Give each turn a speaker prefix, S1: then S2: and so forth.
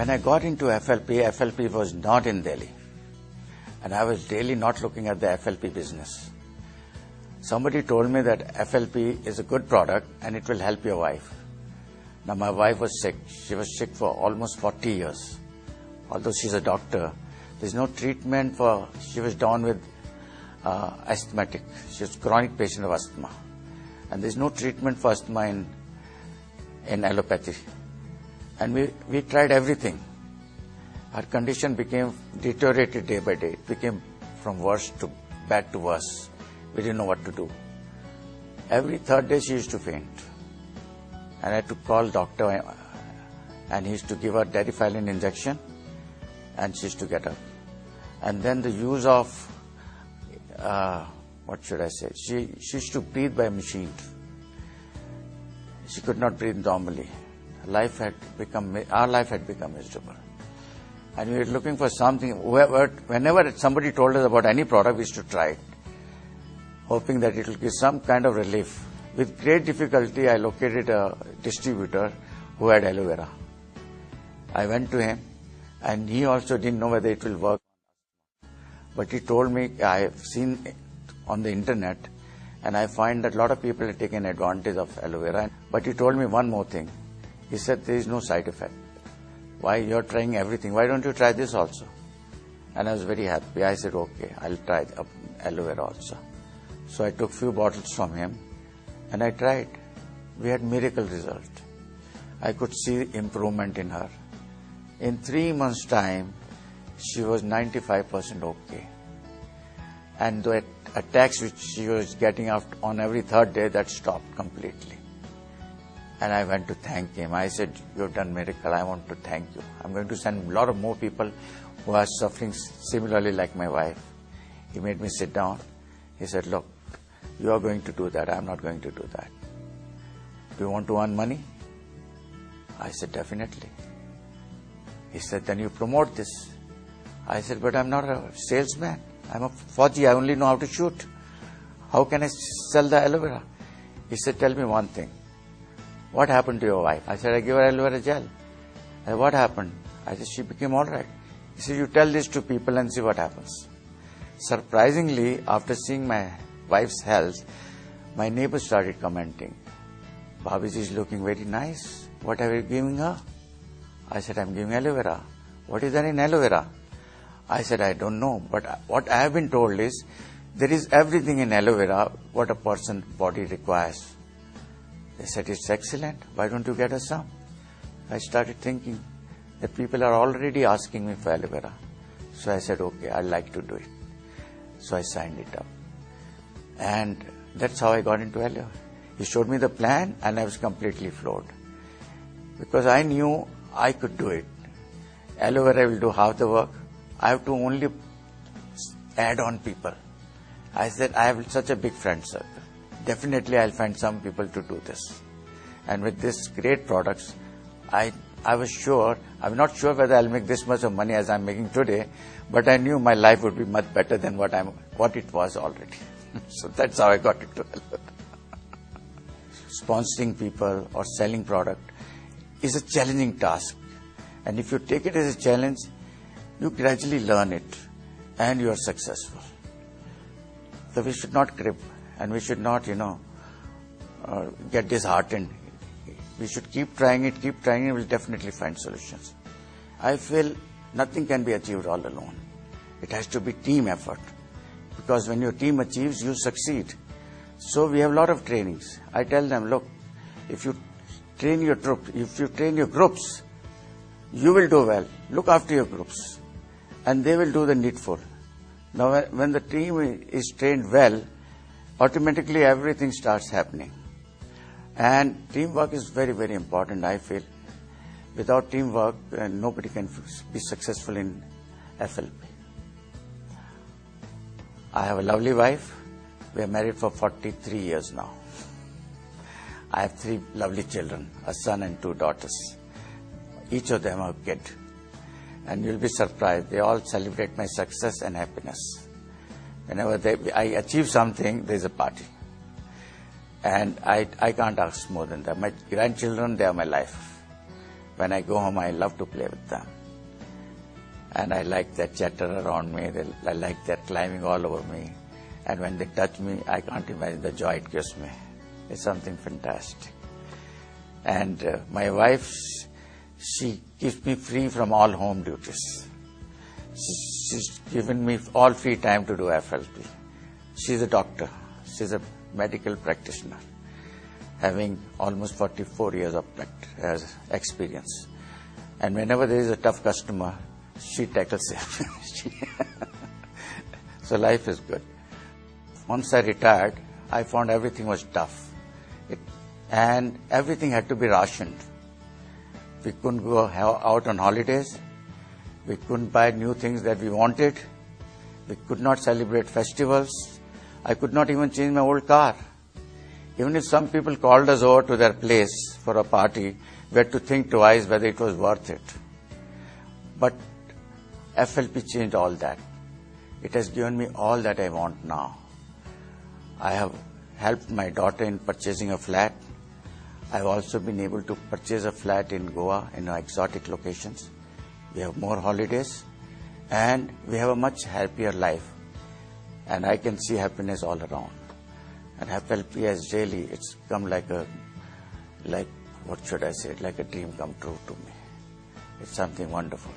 S1: When I got into FLP was not in Delhi. And I was really not looking at the FLP business. Somebody told me that FLP is a good product and it will help your wife. Now my wife was sick. She was sick for almost 40 years. Although she's a doctor, there's no treatment for, she was down with asthmatic. She was a chronic patient of asthma. And there's no treatment for asthma in allopathy. And we tried everything. Her condition deteriorated day by day. It became from worse to bad to worse. We didn't know what to do. Every third day she used to faint. And I had to call doctor and he used to give her Darifylline injection and she used to get up. And then the use of, what should I say? She used to breathe by machine. She could not breathe normally. Our life had become miserable. And we were looking for something. Whenever somebody told us about any product, we used to try it, hoping that it will give some kind of relief. With great difficulty, I located a distributor who had aloe vera. I went to him, and he also didn't know whether it will work. But he told me, I have seen it on the internet, and I find that a lot of people have taken advantage of aloe vera. But he told me one more thing. He said, there is no side effect. Why you're trying everything? Why don't you try this also? And I was very happy. I said, okay, I'll try aloe vera also. So I took few bottles from him and I tried. We had miracle result. I could see improvement in her. In 3 months' time, she was 95% okay. And the attacks which she was getting on every third day, that stopped completely. And I went to thank him. I said, you've done miracle. I want to thank you. I'm going to send a lot of more people who are suffering similarly like my wife. He made me sit down. He said, look, you are going to do that. I'm not going to do that. Do you want to earn money? I said, definitely. He said, then you promote this. I said, but I'm not a salesman. I'm a Fauji. I only know how to shoot. How can I sell the aloe vera? He said, tell me one thing. What happened to your wife? I said, I gave her aloe vera gel. I said, what happened? I said, she became all right. He said, you tell this to people and see what happens. Surprisingly, after seeing my wife's health, my neighbors started commenting, Bhabiji is looking very nice. What are you giving her? I said, I'm giving aloe vera. What is there in aloe vera? I said, I don't know. But what I have been told is, there is everything in aloe vera what a person's body requires. They said, it's excellent. Why don't you get us some? I started thinking that people are already asking me for aloe vera. So I said, okay, I'd like to do it. So I signed it up. And that's how I got into aloe. He showed me the plan and I was completely floored. Because I knew I could do it. Aloe vera will do half the work. I have to only add on people. I said, I have such a big friend circle. Definitely I'll find some people to do this. And with this great products, I was sure, I'm not sure whether I'll make this much of money as I'm making today, but I knew my life would be much better than what it was already. So that's how I got into it. Sponsoring people or selling product is a challenging task. And if you take it as a challenge, you gradually learn it and you are successful. So we should not crib. And we should not, get disheartened. We should keep trying it, we'll definitely find solutions. I feel nothing can be achieved all alone. It has to be team effort. Because when your team achieves, you succeed. So we have a lot of trainings. I tell them, look, if you train your troops, if you train your groups, you will do well. Look after your groups. And they will do the needful. Now, when the team is trained well, automatically everything starts happening. And teamwork is very, very important, I feel. Without teamwork, nobody can be successful in FLP. I have a lovely wife. We are married for 43 years now. I have 3 lovely children, a son and 2 daughters. Each of them are a kid. And you'll be surprised, they all celebrate my success and happiness. Whenever I achieve something, there's a party. And I can't ask more than that. My grandchildren, they are my life. when I go home, I love to play with them. And I like that chatter around me. I like that climbing all over me. And when they touch me, I can't imagine the joy it gives me. It's something fantastic. And my wife, she keeps me free from all home duties. She's given me all free time to do FLP. She's a doctor. She's a medical practitioner, having almost 44 years of experience. And whenever there is a tough customer, she tackles it. So life is good. Once I retired, I found everything was tough. And everything had to be rationed. We couldn't go out on holidays. We couldn't buy new things that we wanted. We could not celebrate festivals. I could not even change my old car. Even if some people called us over to their place for a party, we had to think twice whether it was worth it. But FLP changed all that. It has given me all that I want now. I have helped my daughter in purchasing a flat. I've also been able to purchase a flat in Goa, in exotic locations. We have more holidays, and we have a much happier life. And I can see happiness all around. And FLP has really, it's come like what should I say, like a dream come true to me. It's something wonderful.